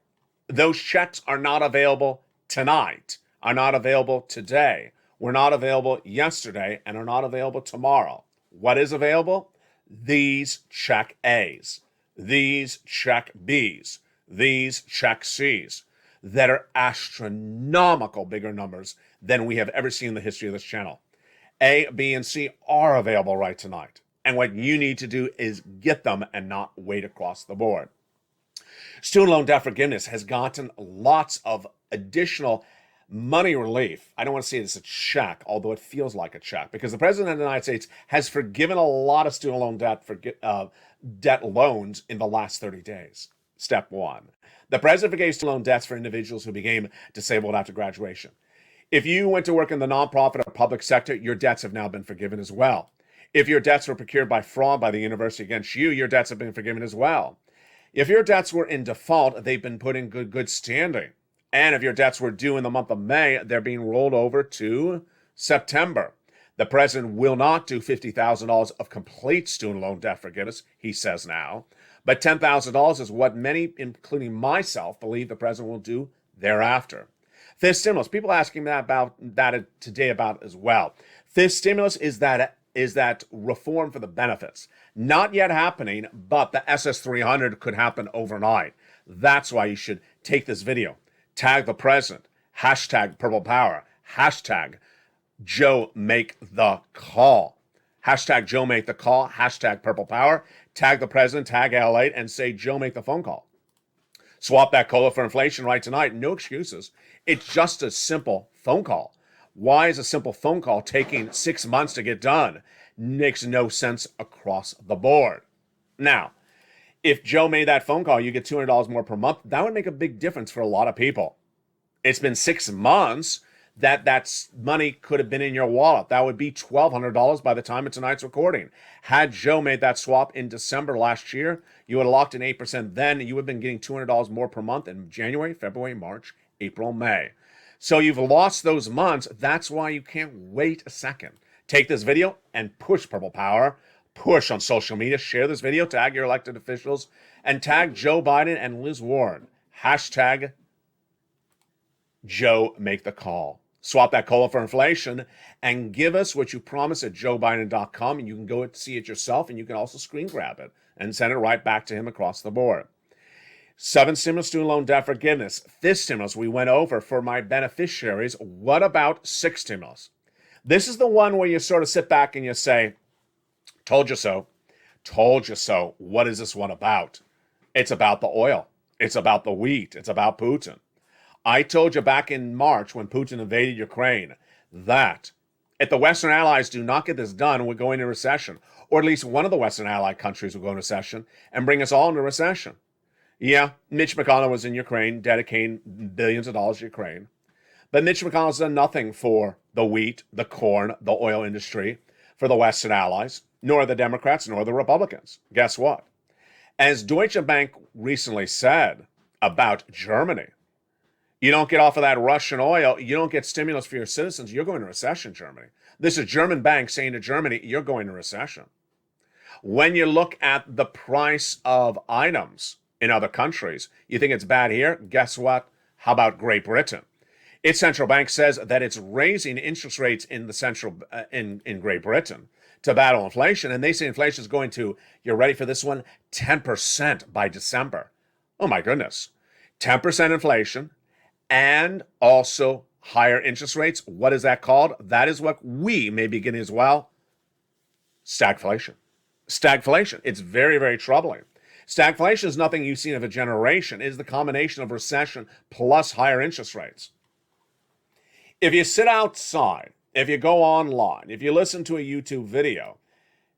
Those checks are not available tonight, are not available today, were not available yesterday, and are not available tomorrow. What is available? These check A's, these check B's, these check C's that are astronomical bigger numbers than we have ever seen in the history of this channel. A, B, and C are available right tonight. And what you need to do is get them and not wait across the board. Student loan debt forgiveness has gotten lots of additional money relief. I don't want to say it's a check, although it feels like a check, because the President of the United States has forgiven a lot of student loan debt loans in the last 30 days. Step one. The President forgave student loan debts for individuals who became disabled after graduation. If you went to work in the nonprofit or public sector, your debts have now been forgiven as well. If your debts were procured by fraud by the university against you, your debts have been forgiven as well. If your debts were in default, they've been put in good standing. And if your debts were due in the month of May, they're being rolled over to September. The President will not do $50,000 of complete student loan debt forgiveness, he says now. But $10,000 is what many, including myself, believe the President will do thereafter. Fifth stimulus, people asking about that today about as well. Fifth stimulus is that reform for the benefits. Not yet happening, but the SS300 could happen overnight. That's why you should take this video, tag the President, hashtag Purple Power, hashtag Joe Make the Call. Hashtag Joe Make the Call, hashtag Purple Power, tag the President, tag LALATE, and say Joe Make the Phone Call. Swap that COLA for inflation right tonight. No excuses. It's just a simple phone call. Why is a simple phone call taking 6 months to get done? Makes no sense across the board. Now, if Joe made that phone call, you get $200 more per month. That would make a big difference for a lot of people. It's been 6 months that money could have been in your wallet. That would be $1,200 by the time of tonight's recording. Had Joe made that swap in December last year, you would have locked in 8% then. You would have been getting $200 more per month in January, February, March, April, May. So you've lost those months. That's why you can't wait a second. Take this video and push Purple Power. Push on social media. Share this video. Tag your elected officials. And tag Joe Biden and Liz Warren. Hashtag Joe Make the Call. Swap that COLA for inflation and give us what you promised at joebiden.com, and you can go see it yourself, and you can also screen grab it and send it right back to him across the board. 7 stimulus student loan debt forgiveness. Fifth stimulus we went over for my beneficiaries. What about 6 stimulus? This is the one where you sort of sit back and you say, told you so. Told you so. What is this one about? It's about the oil. It's about the wheat. It's about Putin. I told you back in March when Putin invaded Ukraine that if the Western allies do not get this done, we're going into recession. Or at least one of the Western allied countries will go into recession and bring us all into recession. Yeah, Mitch McConnell was in Ukraine, dedicating billions of dollars to Ukraine. But Mitch McConnell's done nothing for the wheat, the corn, the oil industry, for the Western allies, nor the Democrats, nor the Republicans. Guess what? As Deutsche Bank recently said about Germany, you don't get off of that Russian oil, you don't get stimulus for your citizens, you're going to recession, Germany. This is German bank saying to Germany, you're going to recession. When you look at the price of items in other countries, you think it's bad here? Guess what? How about Great Britain? Its central bank says that it's raising interest rates in the central in Great Britain to battle inflation, and they say inflation is going to, you're ready for this one, 10% by December. Oh my goodness. 10% inflation and also higher interest rates. What is that called? That is what we may be getting as well. Stagflation. Stagflation. It's very, very troubling. Stagflation is nothing you've seen of a generation. It is the combination of recession plus higher interest rates. If you sit outside, if you go online, if you listen to a YouTube video,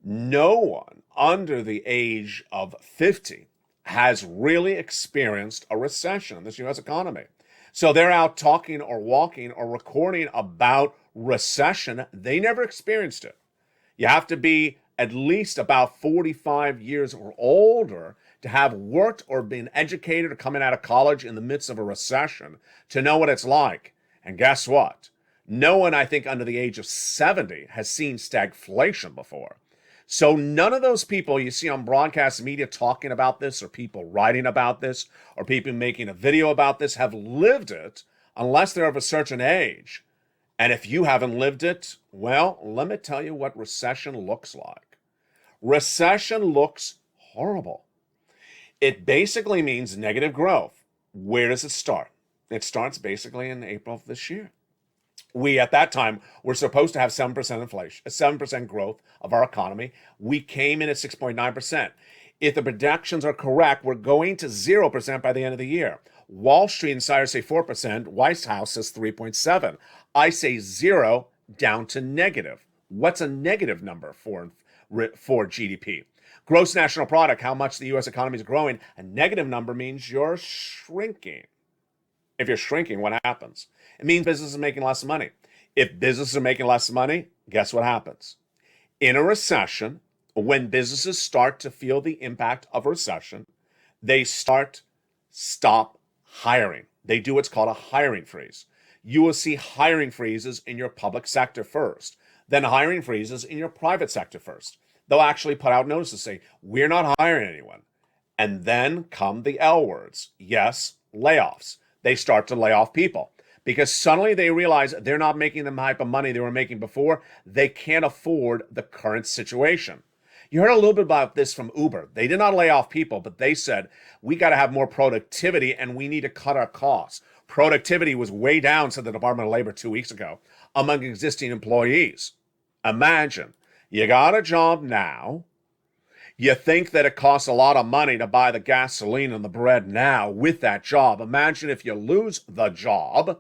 no one under the age of 50 has really experienced a recession in this U.S. economy. So they're out talking or walking or recording about recession. They never experienced it. You have to be at least about 45 years or older to have worked or been educated or coming out of college in the midst of a recession to know what it's like. And guess what? No one, I think, under the age of 70 has seen stagflation before. So none of those people you see on broadcast media talking about this, or people writing about this, or people making a video about this have lived it unless they're of a certain age. And if you haven't lived it, well, let me tell you what recession looks like. Recession looks horrible. It basically means negative growth. Where does it start? It starts basically in April of this year. We, at that time, were supposed to have 7% inflation, 7% growth of our economy. We came in at 6.9%. If the projections are correct, we're going to 0% by the end of the year. Wall Street insiders say 4%. White House says 3.7%. I say 0 down to negative. What's a negative number for GDP? Gross national product, how much the U.S. economy is growing. A negative number means you're shrinking. If you're shrinking, what happens? It means businesses are making less money. If businesses are making less money, guess what happens? In a recession, when businesses start to feel the impact of a recession, they stop hiring. They do what's called a hiring freeze. You will see hiring freezes in your public sector first, then hiring freezes in your private sector first. They'll actually put out notices saying, we're not hiring anyone. And then come the L words. Yes, layoffs. They start to lay off people because suddenly they realize they're not making the type of money they were making before. They can't afford the current situation. You heard a little bit about this from Uber. They did not lay off people, but they said, we got to have more productivity and we need to cut our costs. Productivity was way down, said the Department of Labor 2 weeks ago, among existing employees. Imagine, you got a job now. You think that it costs a lot of money to buy the gasoline and the bread now with that job. Imagine if you lose the job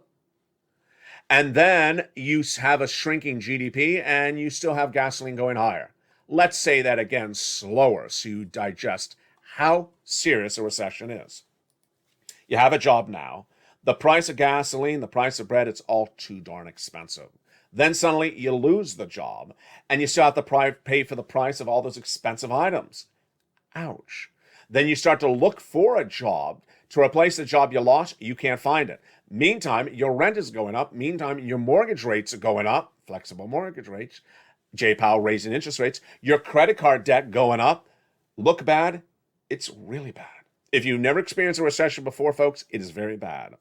and then you have a shrinking GDP and you still have gasoline going higher. Let's say that again slower so you digest how serious a recession is. You have a job now. The price of gasoline, the price of bread, it's all too darn expensive. Then suddenly you lose the job and you still have to pay for the price of all those expensive items. Ouch. Then you start to look for a job to replace the job you lost. You can't find it. Meantime, your rent is going up. Meantime, your mortgage rates are going up. Flexible mortgage rates. Jay Powell raising interest rates. Your credit card debt going up. Look bad. It's really bad. If you've never experienced a recession before, folks, it is very bad.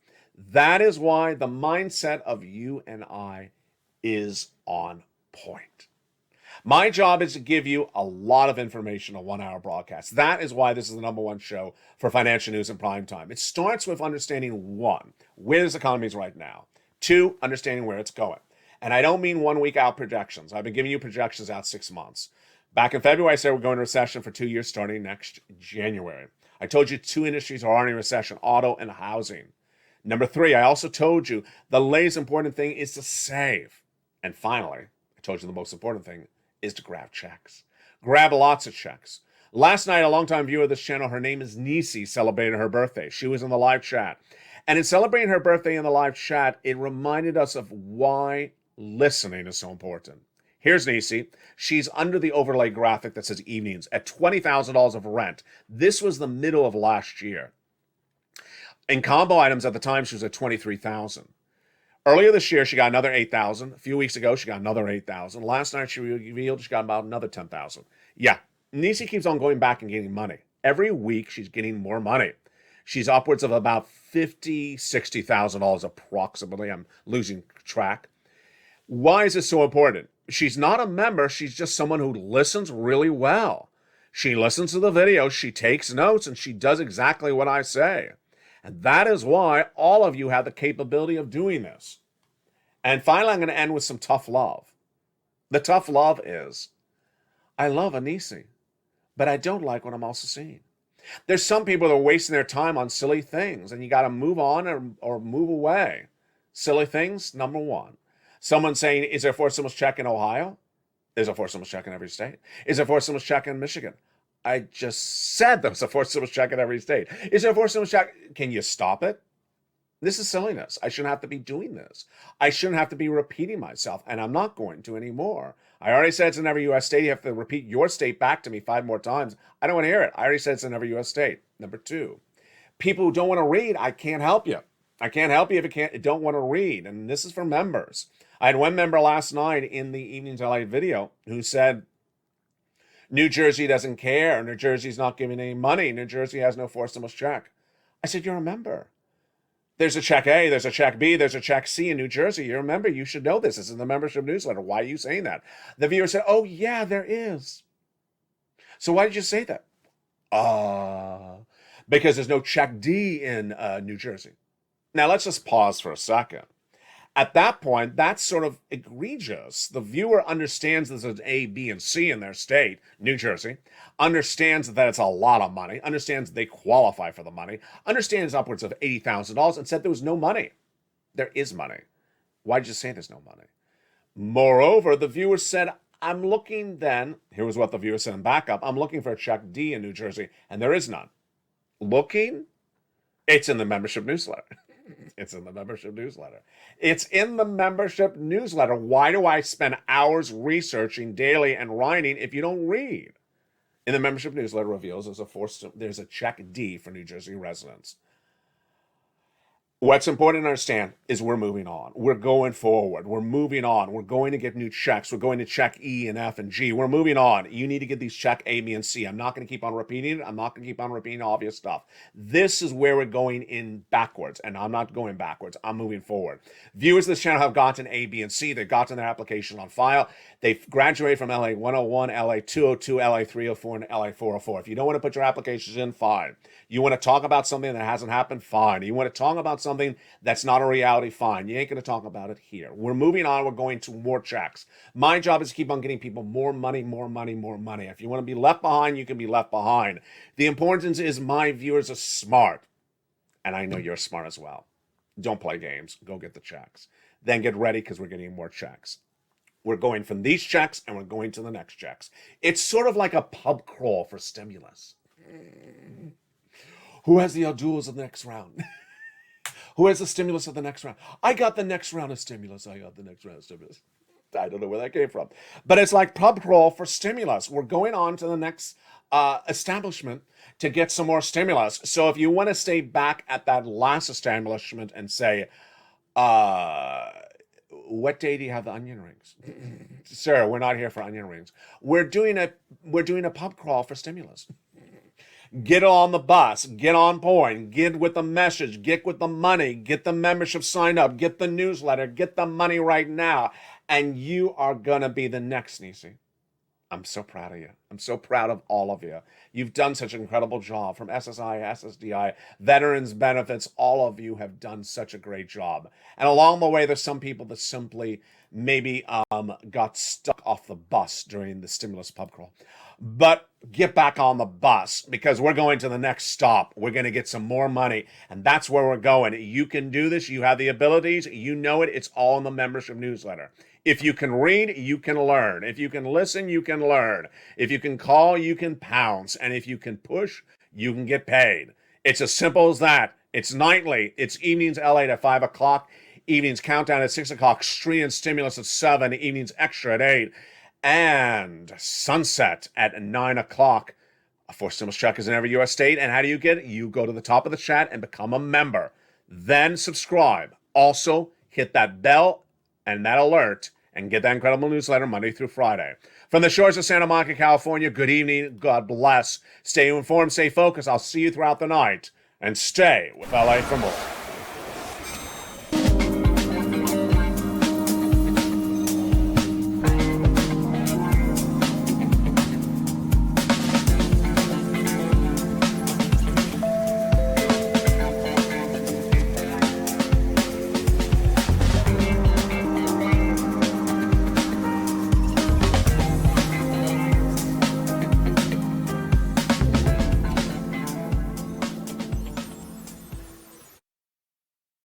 That is why the mindset of you and I is on point. My job is to give you a lot of information on 1 hour broadcast. That is why this is the #1 show for financial news in prime time. It starts with understanding 1, where this economy is right now. 2, understanding where it's going. And I don't mean 1 week out projections. I've been giving you projections out 6 months. Back in February, I said we're going to recession for 2 years starting next January. I told you 2 industries are already in recession, auto and housing. Number 3, I also told you the latest important thing is to save. And finally, I told you the most important thing is to grab checks. Grab lots of checks. Last night, a longtime viewer of this channel, her name is Nisi, celebrated her birthday. She was in the live chat. And in celebrating her birthday in the live chat, it reminded us of why listening is so important. Here's Nisi. She's under the overlay graphic that says evenings at $20,000 of rent. This was the middle of last year. In combo items at the time, she was at $23,000. Earlier this year, she got another $8,000. A few weeks ago, she got another $8,000. Last night, she revealed she got about another $10,000. Yeah, Nisi keeps on going back and getting money. Every week, she's getting more money. She's upwards of about $60,000 approximately. I'm losing track. Why is this so important? She's not a member. She's just someone who listens really well. She listens to the video, she takes notes, and she does exactly what I say. And that is why all of you have the capability of doing this. And finally, I'm going to end with some tough love. The tough love is, I love Anisi, but I don't like what I'm also seeing. There's some people that are wasting their time on silly things, and you got to move on or move away. Silly things, number one. Someone saying, is there a forced stimulus check in Ohio? There's a forced stimulus check in every state. Is there a forced stimulus check in Michigan? I just said there was a forced stimulus check in every state. Is there a forced stimulus check? Can you stop it? This is silliness. I shouldn't have to be doing this. I shouldn't have to be repeating myself, and I'm not going to anymore. I already said it's in every U.S. state. You have to repeat your state back to me 5 more times. I don't want to hear it. I already said it's in every U.S. state. Number 2, people who don't want to read, I can't help you. I can't help you if you don't want to read, and this is for members. I had one member last night in the Evenings LA video who said, New Jersey doesn't care. New Jersey's not giving any money. New Jersey has no forced stimulus check. I said, you're a member. There's a check A, there's a check B, there's a check C in New Jersey. You're a member. You should know this. It's in the membership newsletter. Why are you saying that? The viewer said, oh, yeah, there is. So why did you say that? Because there's no check D in New Jersey. Now, let's just pause for a second. At that point, that's sort of egregious. The viewer understands there's an A, B, and C in their state, New Jersey, understands that it's a lot of money, understands they qualify for the money, understands upwards of $80,000, and said there was no money. There is money. Why did you say there's no money? Moreover, the viewer said, I'm looking then, here was what the viewer said in backup, I'm looking for a check D in New Jersey, and there is none. Looking? It's in the membership newsletter. It's in the membership newsletter. It's in the membership newsletter. Why do I spend hours researching daily and writing if you don't read? In the membership newsletter reveals there's a check D for New Jersey residents. What's important to understand is we're moving on. We're going forward. We're moving on. We're going to get new checks. We're going to check E and F and G. We're moving on. You need to get these check A, B, and C. I'm not going to keep on repeating it. I'm not going to keep on repeating obvious stuff. This is where we're going in backwards, and I'm not going backwards. I'm moving forward. Viewers of this channel have gotten A, B, and C. They've gotten their application on file. They've graduated from LA 101, LA 202, LA 304, and LA 404. If you don't want to put your applications in, fine. You want to talk about something that hasn't happened, fine. You want to talk about something that's not a reality, fine. You ain't going to talk about it here. We're moving on. We're going to more checks. My job is to keep on getting people more money, more money, more money. If you want to be left behind, you can be left behind. The importance is my viewers are smart. And I know you're smart as well. Don't play games. Go get the checks. Then get ready because we're getting more checks. We're going from these checks and we're going to the next checks. It's sort of like a pub crawl for stimulus. Who has the Abduls of the next round? Who has the stimulus of the next round? I got the next round of stimulus. I got the next round of stimulus. I don't know where that came from. But it's like pub crawl for stimulus. We're going on to the next establishment to get some more stimulus. So if you want to stay back at that last establishment and say, what day do you have the onion rings? Sir, we're not here for onion rings. We're doing a pub crawl for stimulus. Get on the bus, get on point, get with the message, get with the money, get the membership signed up, get the newsletter, get the money right now, and you are gonna be the next Nisi. I'm so proud of you. I'm so proud of all of you. You've done such an incredible job from SSI, SSDI, veterans benefits. All of you have done such a great job. And along the way, there's some people that simply maybe got stuck off the bus during the stimulus pub crawl. But get back on the bus because we're going to the next stop. We're going to get some more money, and that's where we're going. You can do this. You have the abilities. You know it. It's all in the membership newsletter. If you can read, you can learn. If you can listen, you can learn. If you can call, you can pounce. And if you can push, you can get paid. It's as simple as that. It's nightly. It's evenings LA at 5 o'clock. Evenings countdown at 6 o'clock. Street and stimulus at 7. Evenings extra at 8. And sunset at 9 o'clock. A forced stimulus check is in every U.S. state. And how do you get it? You go to the top of the chat and become a member. Then subscribe. Also, hit that bell and that alert and get that incredible newsletter Monday through Friday. From the shores of Santa Monica, California, good evening. God bless. Stay informed, stay focused. I'll see you throughout the night. and stay with LA for more.